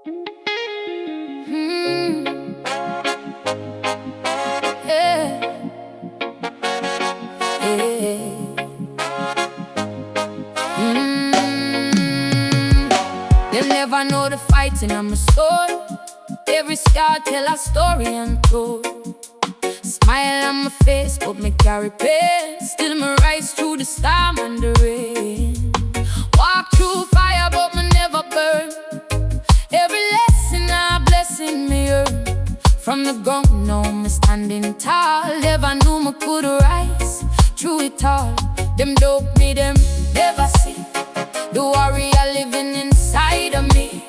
Mm, yeah, yeah. They'll never know the fighting on my story. Every scar tell a story untold. Smile on my face, but me carry pain. Still me rise through the storm and the rain. Walk through fire, but me never burn. Every lesson a blessing me earn. From the ground, now me standing tall. Never knew me could rise through it all. Them dope me, them never see the warrior living inside of me.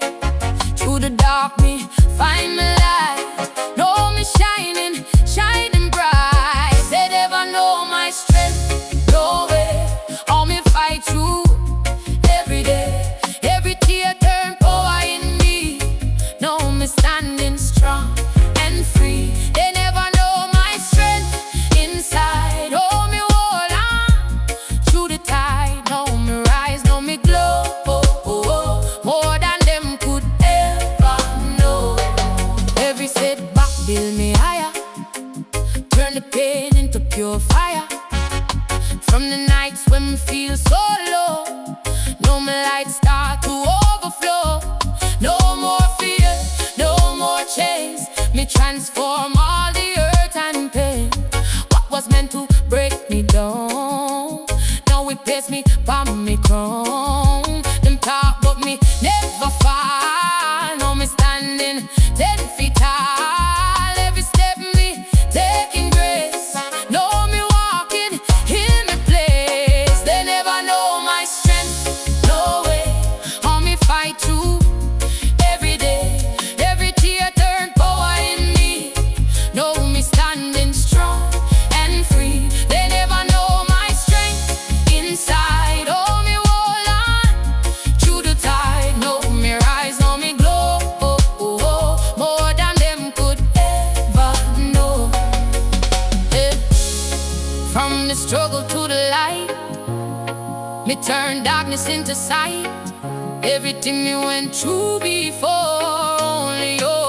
Through the dark, me find my light. Know me shining, shining bright. They never know my strength, no way. All me fight through every day. Every tear turn power in me. Know me standing strong and free. They never know my strength inside. Oh, me hold on through the tide. Know me rise, know me glow. More than them could ever know. Every setback build me higher. Turn the pain into pure fire. From the nights when me feel so low, know my light start to overflow. No more fear, no more chains. Me transform all the hurt and pain. What was meant to break me down, now it pays me by me crown. Them talk but me never fall. Now me standing 10 feet tall. Every step me taking grace. Know me walking in the place. They never know my strength, no way. On me fight through every day. Every tear turn power in me. Know me standing strong and free. They never know my strength inside. Oh, me hold on through the tide. Know me rise, know me glow. More than them could ever know. Eh. From the struggle to the light, me turn darkness into sight. Everything me went through before, only you